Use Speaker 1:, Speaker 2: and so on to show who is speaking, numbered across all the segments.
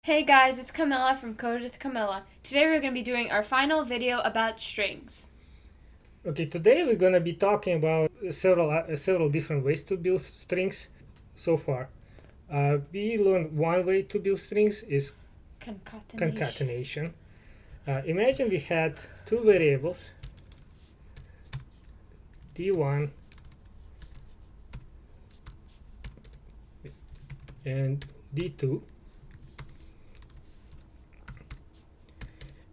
Speaker 1: Hey guys, it's Camilla from Code with Camilla. Today we're going to be doing our final video about strings.
Speaker 2: Okay, today we're going to be talking about several different ways to build strings so far. We learned one way to build strings is concatenation. Imagine we had two variables, d1 and d2,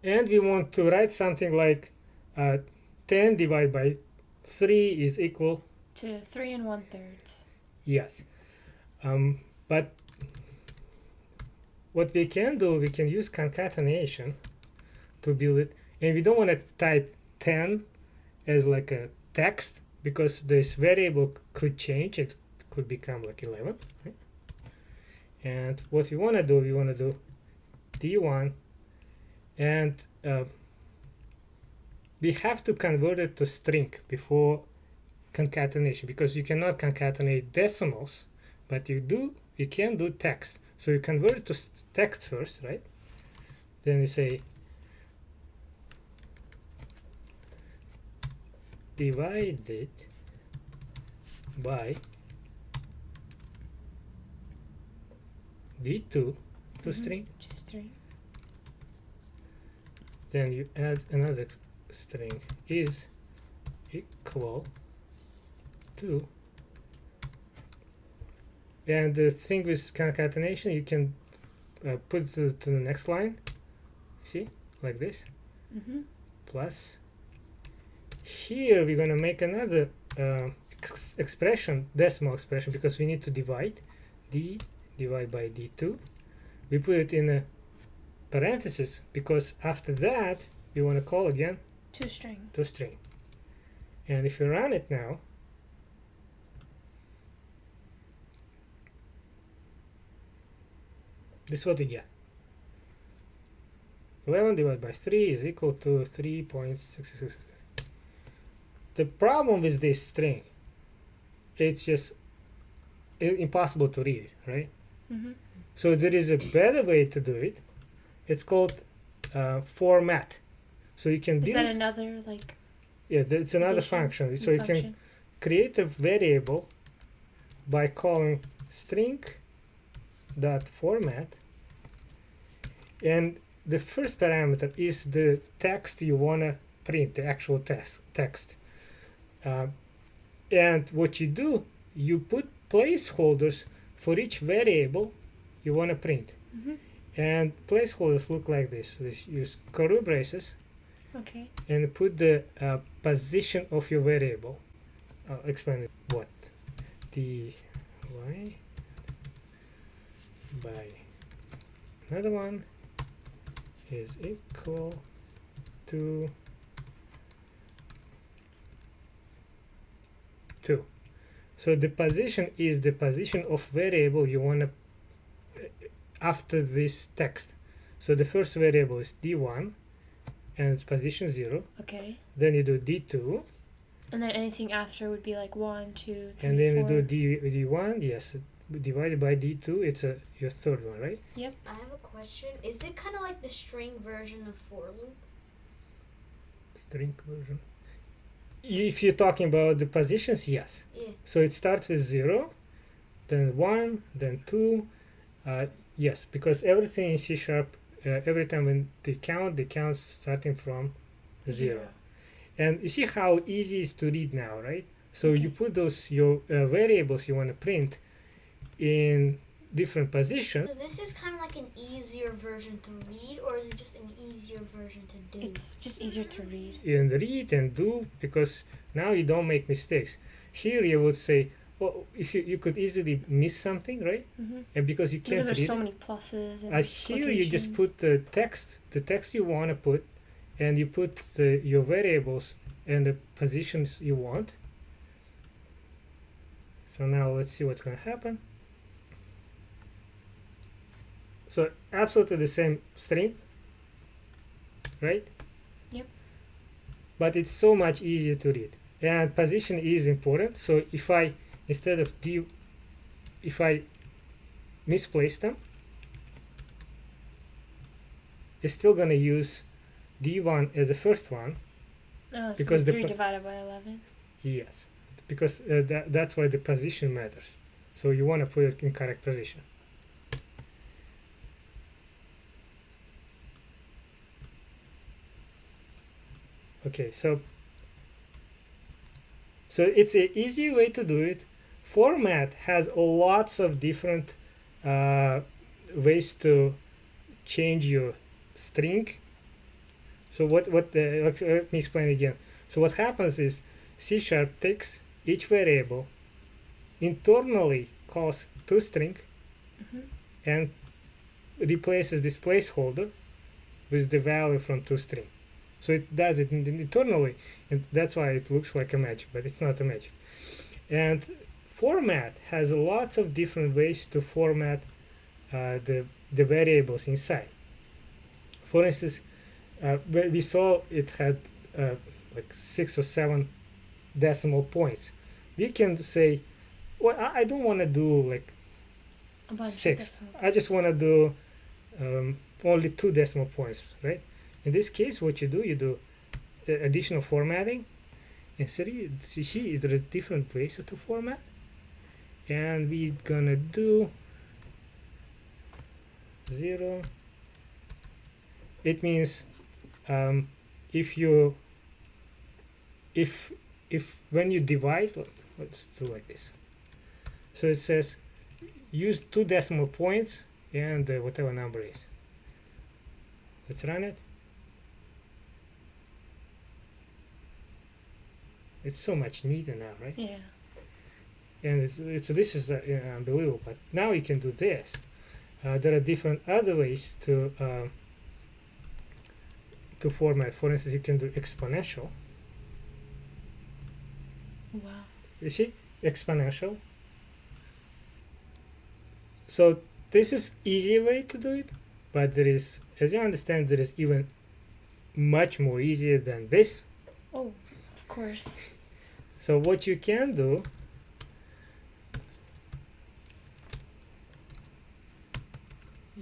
Speaker 2: and we want to write something like 10 divided by 3 is equal
Speaker 1: to 3 1/3.
Speaker 2: Yes. But what we can do, we can use concatenation to build it, and we don't want to type 10 as like a text because this variable could change. It could become like 11, right? And what we want to do, d1, and we have to convert it to string before concatenation, because you cannot concatenate decimals, but you can do text. So you convert it to text first, right? Then you say divided by d2 to string. Then you add another string is equal to, and the thing with concatenation, you can put it to the next line, see, like this, plus here we're going to make another expression, decimal expression, because we need to divide divide by d2. We put it in a parenthesis because after that we want to call again ToString. And if you run it now, this is what we get. 11 divided by 3 is equal to 3.666. The problem with this string, it's just impossible to read, right? So there is a better way to do it. It's called format. So you can build.
Speaker 1: Is that another like?
Speaker 2: Yeah, it's another function. So you can create a variable by calling String.Format, and the first parameter is the text you want to print, the actual text. And what you do, you put placeholders for each variable you want to print. And placeholders look like this. Use curly braces.
Speaker 1: Okay.
Speaker 2: And put the position of your variable. I'll explain what. dy by another one is equal to 2. So the position is the position of variable you want to after this text. So the first variable is d1 and its position 0.
Speaker 1: Okay.
Speaker 2: Then you do d2.
Speaker 1: And then anything after would be like 1, 2, 3,
Speaker 2: and then
Speaker 1: 4.
Speaker 2: you do d1, yes, divided by d2, it's your third one, right?
Speaker 1: Yep.
Speaker 3: I have a question. Is it kind of like the string version of for loop?
Speaker 2: String version. If you're talking about the positions, yes.
Speaker 3: Yeah.
Speaker 2: So it starts with 0, then 1, then 2. Yes, because everything in C#, every time when they count starting from 0. And you see how easy it is to read now, right? So you put those your variables you want to print in different positions.
Speaker 3: So this is kind of like an easier version to read, or is it just an easier version to do?
Speaker 1: It's just easier to read.
Speaker 2: And read and do, because now you don't make mistakes. Here you would say, well, if you could easily miss something, right? And because you can't
Speaker 1: Because there's
Speaker 2: read
Speaker 1: so many pluses and
Speaker 2: here you just put the text you want to put, and you put your variables and the positions you want. So now let's see what's going to happen. So absolutely the same string, right?
Speaker 1: Yep.
Speaker 2: But it's so much easier to read, and position is important. So if I instead of if I misplace them, is still going to use D1 as the first one.
Speaker 1: Oh, it's
Speaker 2: because
Speaker 1: 3 divided by 11.
Speaker 2: Yes, because that's why the position matters. So you want to put it in correct position. Okay, so it's an easy way to do it. Format has lots of different ways to change your string. So let me explain again. So what happens is C# takes each variable, internally calls ToString, and replaces this placeholder with the value from ToString. So it does it internally, and that's why it looks like a magic, but it's not a magic. And format has lots of different ways to format the variables inside. For instance, we saw it had like 6 or 7 decimal points. We can say, well, I don't want to do like
Speaker 1: A bunch
Speaker 2: 6.
Speaker 1: Of
Speaker 2: I just want to do only 2 decimal points, right? In this case, what you do additional formatting, and you see there are different ways to format, and we're gonna do 0. It means if when you divide, let's do like this. So it says use 2 decimal points and whatever number is. Let's run it. It's so much neater now, right?
Speaker 1: Yeah.
Speaker 2: And this is unbelievable. But now you can do this. There are different other ways to format. For instance, you can do exponential.
Speaker 1: Wow.
Speaker 2: You see, exponential. So this is easy way to do it, but there is, as you understand, there is even much more easier than this.
Speaker 1: Oh, of course.
Speaker 2: So what you can do,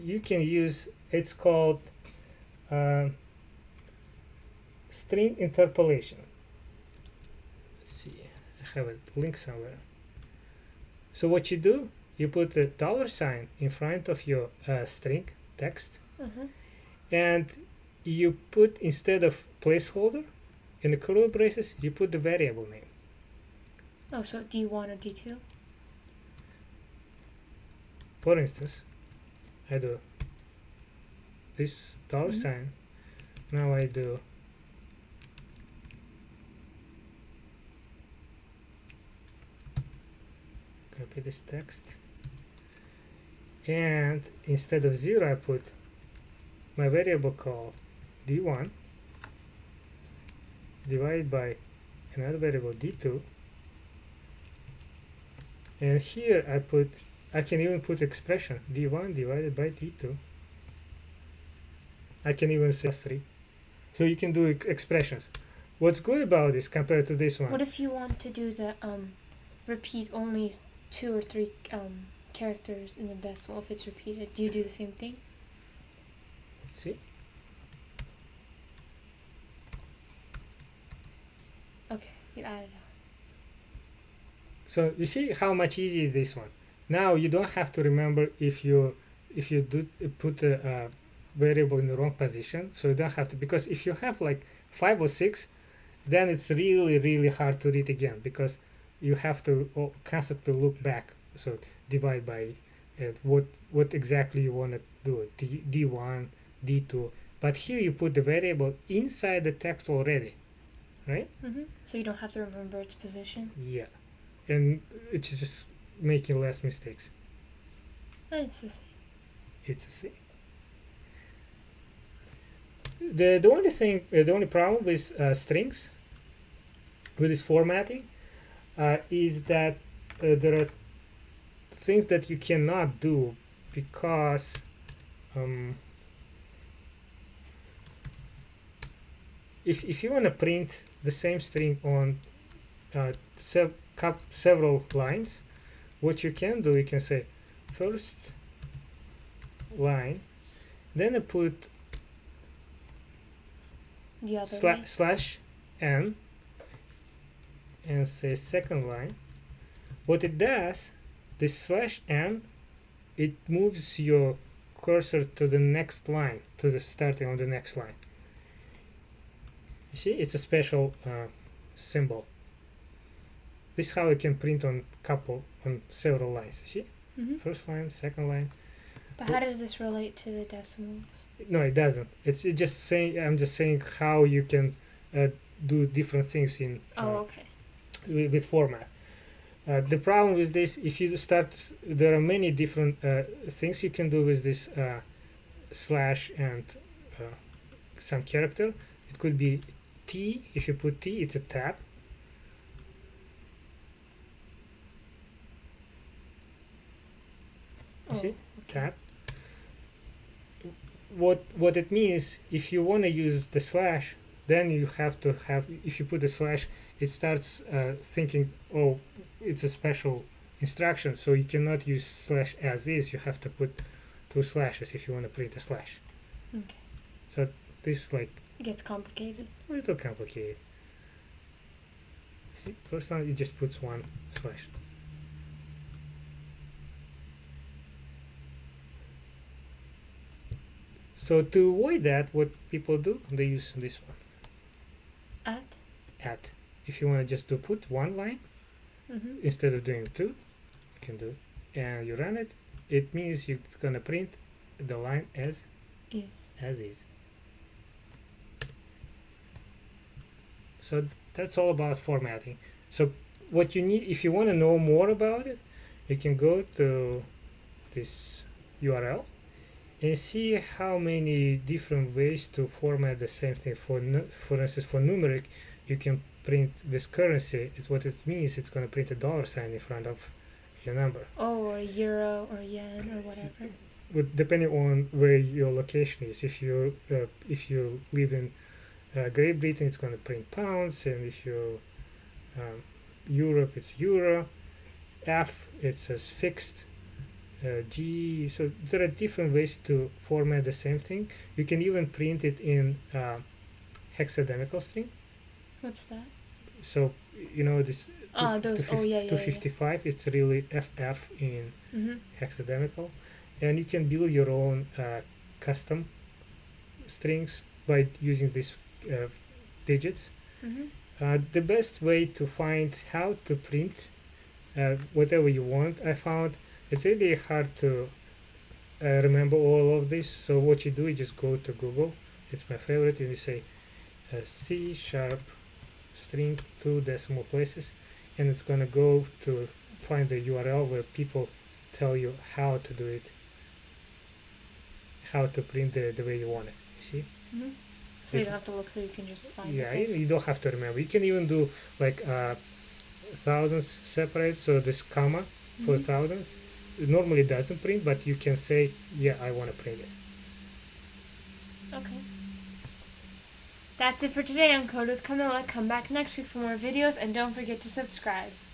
Speaker 2: you can use, it's called string interpolation. Let's see, I have a link somewhere. So what you do, you put a $sign in front of your string text, and you put, instead of placeholder in the curly braces, you put the variable name.
Speaker 1: Oh, so D1 or D2?
Speaker 2: For instance, I do this $sign. Now I do copy this text, and instead of 0 I put my variable called D1 divided by another variable D2, and here I can even put expression D1 divided by D2. I can even say +3. So you can do expressions. What's good about this compared to this one?
Speaker 1: What if you want to do the repeat only 2 or 3 characters in the decimal if it's repeated? Do you do the same thing?
Speaker 2: Let's see.
Speaker 1: Okay, you added on.
Speaker 2: So you see how much easier is this one. Now you don't have to remember if you do put a variable in the wrong position. So you don't have to, because if you have like 5 or 6, then it's really hard to read again, because you have to constantly look back. So divide by what exactly you want to do, D1, D2. But here you put the variable inside the text already, right?
Speaker 1: So you don't have to remember its position?
Speaker 2: Yeah. And it's just making less mistakes.
Speaker 1: And it's the same.
Speaker 2: It's the same. The only problem with strings, with this formatting, is that there are things that you cannot do, because if you want to print the same string on several lines, what you can do, you can say first line, then I put
Speaker 1: The other way.
Speaker 2: slash n and say second line. What it does, this slash n, it moves your cursor to the next line, to the starting on the next line. You see, it's a special symbol. This is how you can print on several lines. You see, first line, second line.
Speaker 1: But how does this relate to the decimals?
Speaker 2: No, it doesn't. It's just saying. I'm just saying how you can do different things in
Speaker 1: okay.
Speaker 2: with format. The problem with this, if you start, there are many different things you can do with this slash and some character. It could be T. If you put T, it's a tab. You see?
Speaker 1: Okay.
Speaker 2: Tab. What it means, if you want to use the slash, then you have to have, if you put the slash, it starts thinking, oh, it's a special instruction, so you cannot use slash as is. You have to put 2 slashes if you want to print a slash.
Speaker 1: Okay.
Speaker 2: So this like
Speaker 1: It gets complicated.
Speaker 2: a little complicated. See, first time it just puts 1 slash. So to avoid that, what people do, they use this one. At. If you want to just put 1 line instead of doing 2, you can do, and you run it. It means you're gonna print the line as is. So that's all about formatting. So what you need, if you want to know more about it, you can go to this URL and see how many different ways to format the same thing. For instance, for numeric, you can print with currency. It's what it means. It's going to print a $sign in front of your number.
Speaker 1: Oh, or euro or yen or whatever.
Speaker 2: But depending on where your location is. If you live in Great Britain, it's going to print pounds, and if you Europe, it's euro. F, it says fixed. G, so there are different ways to format the same thing. You can even print it in hexadecimal string.
Speaker 1: What's that?
Speaker 2: So you know this.
Speaker 1: Those. Oh yeah.
Speaker 2: 255. It's really FF in hexadecimal, and you can build your own custom strings by using these digits. The best way to find how to print whatever you want, I found. It's really hard to remember all of this. So what you do, you just go to Google. It's my favorite. And you say C# string 2 decimal places, and it's gonna go to find the URL where people tell you how to do it, how to print the way you want it. You see?
Speaker 1: So you don't have to look, so you can just find it.
Speaker 2: Yeah, you don't have to remember. You can even do like thousands separate. So this comma for thousands. It normally doesn't print, but you can say, yeah, I want to print it.
Speaker 1: Okay. That's it for today on Code with Camilla. Come back next week for more videos, and don't forget to subscribe.